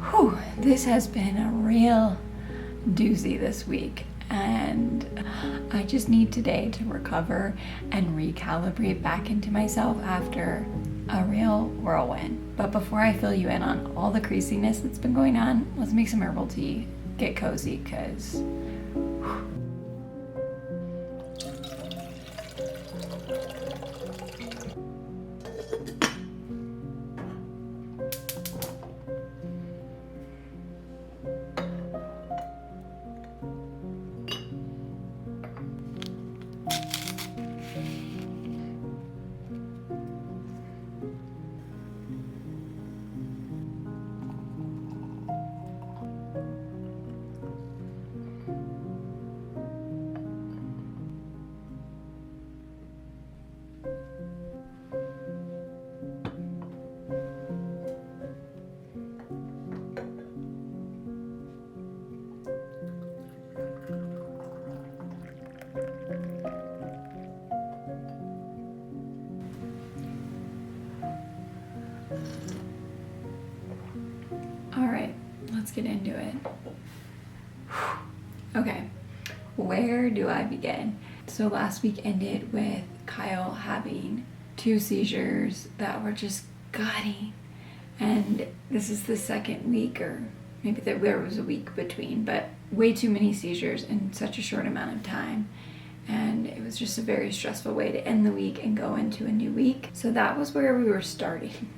Whew, this has been a real doozy this week, and I just need today to recover and recalibrate back into myself after a real whirlwind. But before I fill you in on all the craziness that's been going on, let's make some herbal tea, get cozy, because all right, let's get into it. Okay, where do I begin? So last week ended with Kyle having 2 seizures that were just gutting. And this is the second week, or maybe there was a week between, but way too many seizures in such a short amount of time. And it was just a very stressful way to end the week and go into a new week. So that was where we were starting.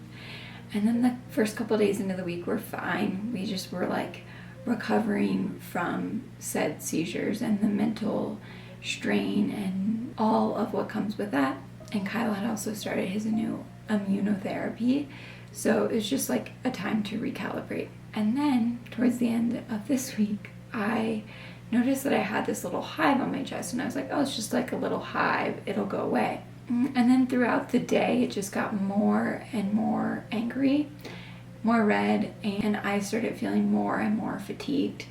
And then the first couple days into the week were fine. We just were like recovering from said seizures and the mental strain and all of what comes with that. And Kyle had also started his new immunotherapy. So it was just like a time to recalibrate. And then towards the end of this week, I noticed that I had this little hive on my chest, and I was like, oh, it's just like a little hive, it'll go away. And then throughout the day, it just got more and more angry, more red, and I started feeling more and more fatigued.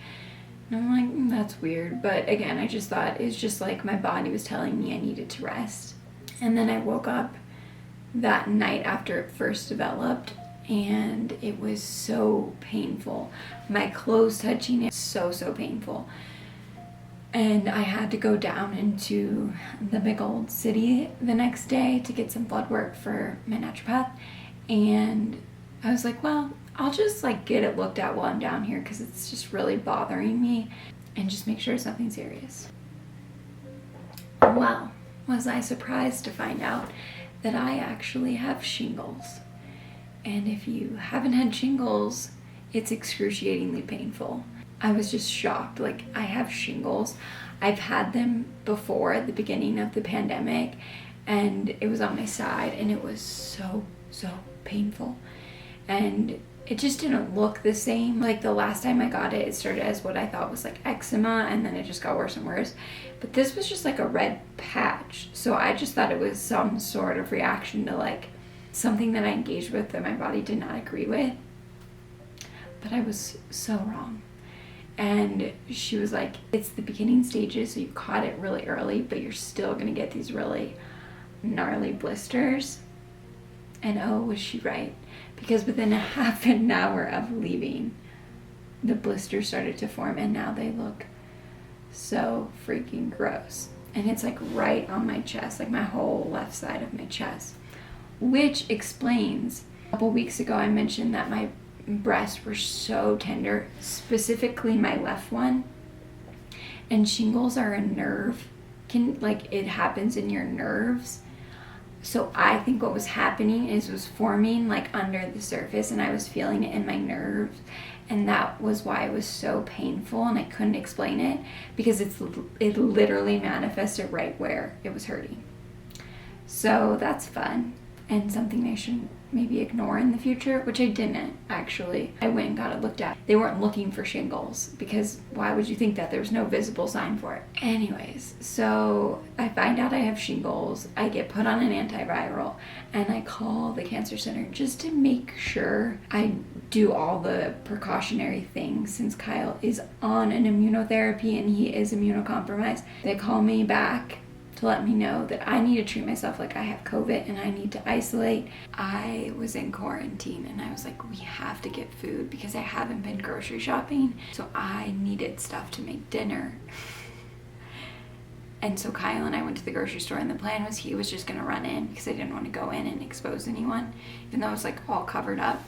And I'm like, that's weird. But again, I just thought it's just like my body was telling me I needed to rest. And then I woke up that night after it first developed, and it was so painful. My clothes touching it, so painful. And I had to go down into the big old city the next day to get some blood work for my naturopath. And I was like, well, I'll just like get it looked at while I'm down here, because it's just really bothering me, and just make sure it's nothing serious. Well, was I surprised to find out that I actually have shingles. And if you haven't had shingles, it's excruciatingly painful. I was just shocked. Like, I have shingles. I've had them before at the beginning of the pandemic, and it was on my side, and it was so painful. And it just didn't look the same. Like the last time I got it, it started as what I thought was like eczema, and then it just got worse and worse. But this was just like a red patch. So I just thought it was some sort of reaction to like something that I engaged with that my body did not agree with. But I was so wrong. And she was like, it's the beginning stages, so you caught it really early, but you're still gonna get these really gnarly blisters. And oh, was she right? Because within a half an hour of leaving, the blisters started to form, and now they look so freaking gross. And it's like right on my chest, like my whole left side of my chest, which explains, a couple weeks ago I mentioned that my breasts were so tender, specifically my left one. And shingles are a nerve, it happens in your nerves. So I think what was happening is it was forming like under the surface, and I was feeling it in my nerves, and that was why it was so painful, and I couldn't explain it, because it literally manifested right where it was hurting. So that's fun, and something I shouldn't maybe ignore in the future, which I didn't actually. I went and got it looked at. They weren't looking for shingles, because why would you think that? There's no visible sign for it. Anyways, so I find out I have shingles, I get put on an antiviral, and I call the cancer center just to make sure I do all the precautionary things, since Kyle is on an immunotherapy and he is immunocompromised. They call me back to to let me know that I need to treat myself like I have COVID and I need to isolate. I was in quarantine and I was like, we have to get food because I haven't been grocery shopping. So I needed stuff to make dinner. And so Kyle and I went to the grocery store, and the plan was he was just gonna run in because I didn't want to go in and expose anyone, even though it was like all covered up.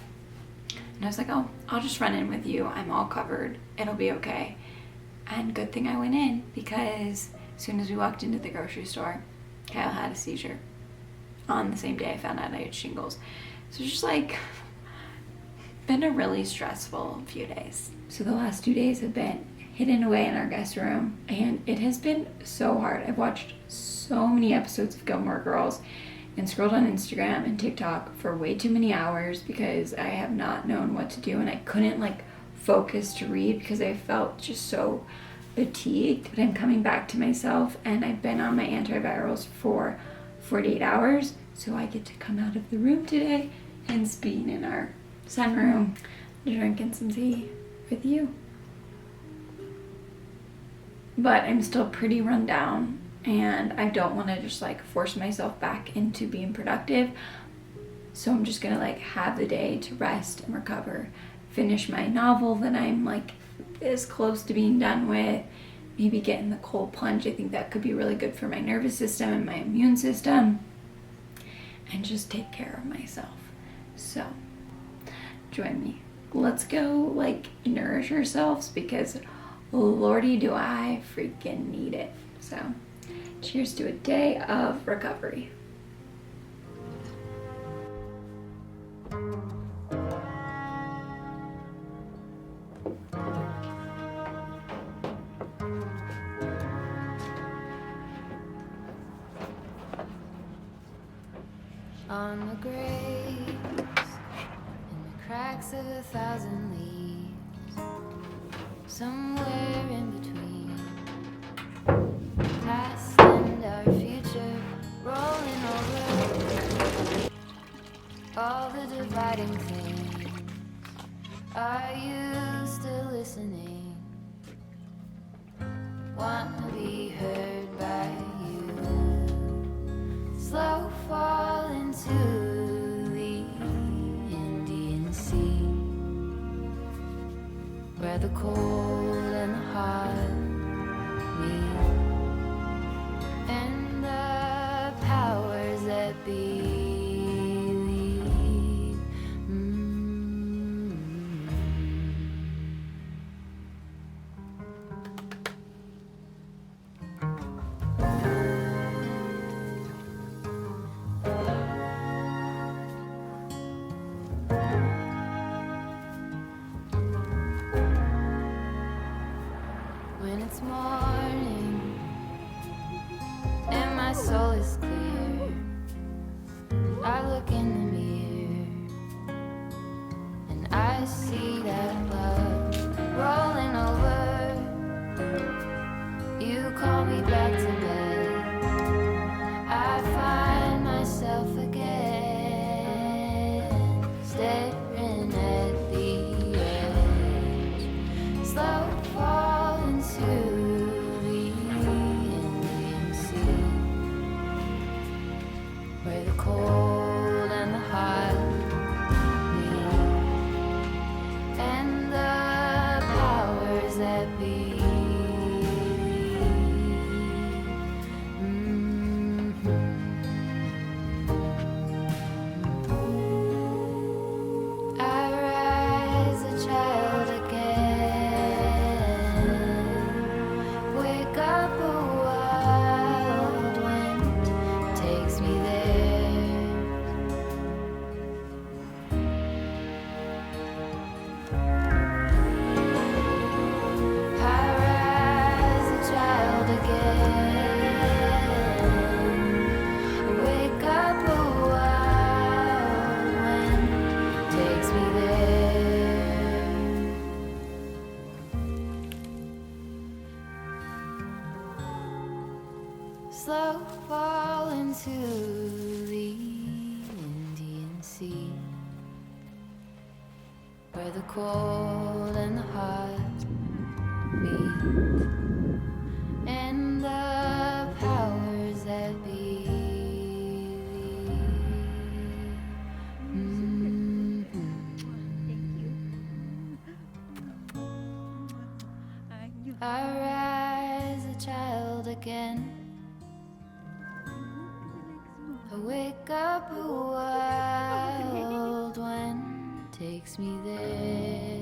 And I was like, oh, I'll just run in with you. I'm all covered. It'll be okay. And good thing I went in, because as soon as we walked into the grocery store, Kyle had a seizure. On the same day I found out I had shingles. So it's just like been a really stressful few days. So the last 2 days have been hidden away in our guest room, and it has been so hard. I've watched so many episodes of Gilmore Girls and scrolled on Instagram and TikTok for way too many hours because I have not known what to do, and I couldn't like focus to read because I felt just so fatigued. But I'm coming back to myself, and I've been on my antivirals for 48 hours, so I get to come out of the room today and being in our sunroom drinking some tea with you. But I'm still pretty run down, and I don't want to just like force myself back into being productive. So I'm just gonna like have the day to rest and recover, finish my novel that I'm like this close to being done with, maybe get in the cold plunge. I think that could be really good for my nervous system and my immune system, and just take care of myself. So join me. Let's go like nourish ourselves, because Lordy, do I freaking need it. So, cheers to a day of recovery. On the graves, in the cracks of 1,000 leaves, somewhere in between, past and our future, rolling over all the dividing things. Are you still listening? Want to be heard by you? Slow fall into the Indian Sea, where the cold and the hot meet, and the powers that be lead. When it's morning and my soul is clear, I look in the mirror and I see that love rolling over. You call me back to bed, I find myself again staring at the edge. Slow fall into the Indian Sea, where the cold and the hot meet, and the powers that be. I rise a child again, wake up a wild wind takes me there. I rise a child again, wake up a wild wind takes me there. Slow fall into the Indian Sea, where the cold and the hot meet, and the powers that I rise a child again. I wake up a wild one takes me there.